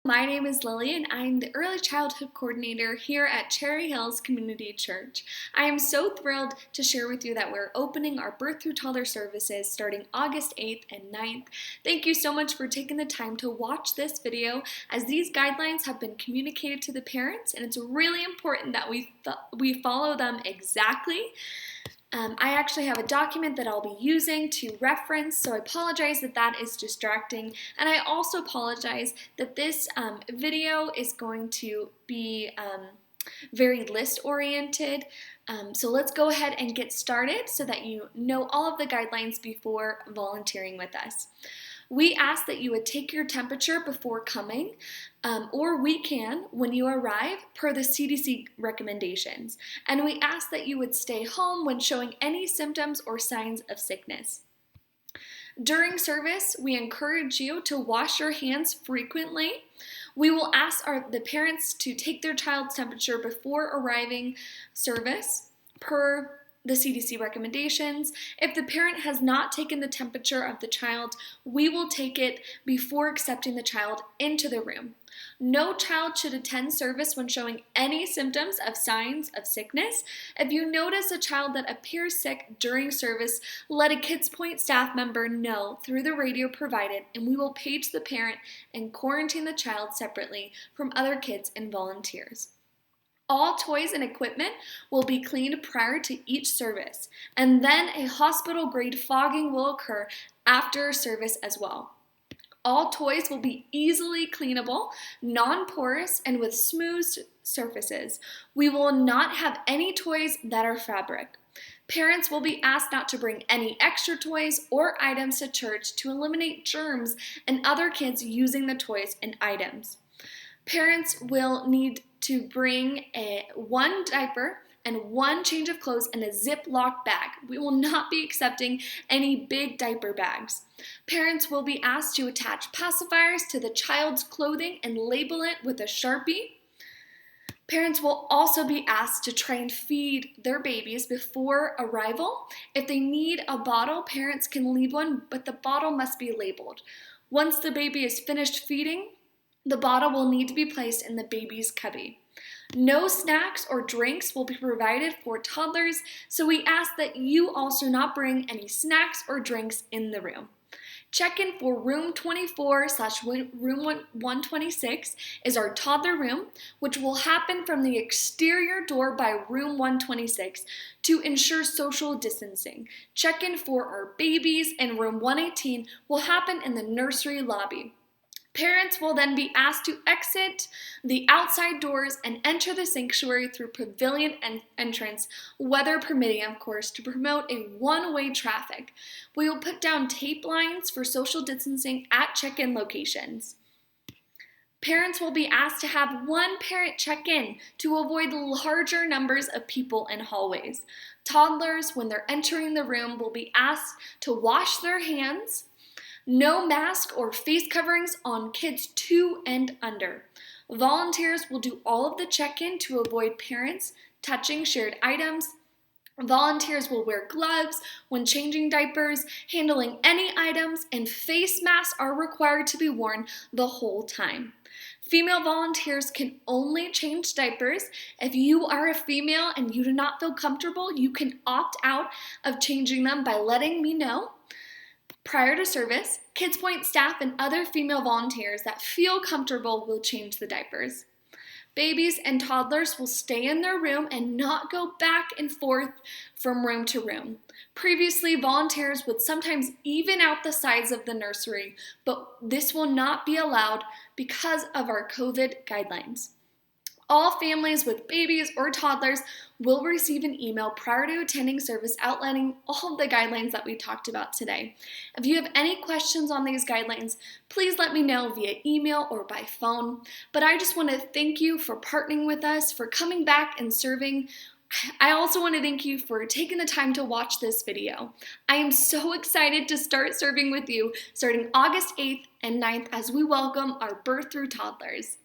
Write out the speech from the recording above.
My name is Lily and I'm the Early Childhood Coordinator here at Cherry Hills Community Church. I am so thrilled to share with you that we're opening our birth through toddler services starting August 8th and 9th. Thank you so much for taking the time to watch this video, as these guidelines have been communicated to the parents and it's really important that we follow them exactly. I actually have a document that I'll be using to reference, so I apologize that that is distracting, and I also apologize that this video is going to be very list-oriented. So let's go ahead and get started so that you know all of the guidelines before volunteering with us. We ask that you would take your temperature before coming, or we can when you arrive per the CDC recommendations. And we ask that you would stay home when showing any symptoms or signs of sickness. During service, we encourage you to wash your hands frequently. We will ask the parents to take their child's temperature before arriving service per the CDC recommendations. If the parent has not taken the temperature of the child, we will take it before accepting the child into the room. No child should attend service when showing any symptoms of signs of sickness. If you notice a child that appears sick during service, let a Kids Point staff member know through the radio provided, and we will page the parent and quarantine the child separately from other kids and volunteers. All toys and equipment will be cleaned prior to each service, and then a hospital-grade fogging will occur after service as well. All toys will be easily cleanable, non-porous, and with smooth surfaces. We will not have any toys that are fabric. Parents will be asked not to bring any extra toys or items to church to eliminate germs and other kids using the toys and items. Parents will need to bring one diaper and one change of clothes in a Ziploc bag. We will not be accepting any big diaper bags. Parents will be asked to attach pacifiers to the child's clothing and label it with a Sharpie. Parents will also be asked to try and feed their babies before arrival. If they need a bottle, parents can leave one, but the bottle must be labeled. Once the baby is finished feeding, the bottle will need to be placed in the baby's cubby. No snacks or drinks will be provided for toddlers, so we ask that you also not bring any snacks or drinks in the room. Check-in for room 24/room 126 is our toddler room, which will happen from the exterior door by room 126 to ensure social distancing. Check-in for our babies in room 118 will happen in the nursery lobby. Parents will then be asked to exit the outside doors and enter the sanctuary through pavilion entrance, weather permitting, of course, to promote a one-way traffic. We will put down tape lines for social distancing at check-in locations. Parents will be asked to have one parent check-in to avoid larger numbers of people in hallways. Toddlers, when they're entering the room, will be asked to wash their hands. No mask or face coverings on kids 2 and under. Volunteers will do all of the check-in to avoid parents touching shared items. Volunteers will wear gloves when changing diapers, handling any items, and face masks are required to be worn the whole time. Female volunteers can only change diapers. If you are a female and you do not feel comfortable, you can opt out of changing them by letting me know. Prior to service, Kids Point staff and other female volunteers that feel comfortable will change the diapers. Babies and toddlers will stay in their room and not go back and forth from room to room. Previously, volunteers would sometimes even out the sides of the nursery, but this will not be allowed because of our COVID guidelines. All families with babies or toddlers will receive an email prior to attending service outlining all of the guidelines that we talked about today. If you have any questions on these guidelines, please let me know via email or by phone. But I just want to thank you for partnering with us, for coming back and serving. I also want to thank you for taking the time to watch this video. I am so excited to start serving with you starting August 8th and 9th as we welcome our birth through toddlers.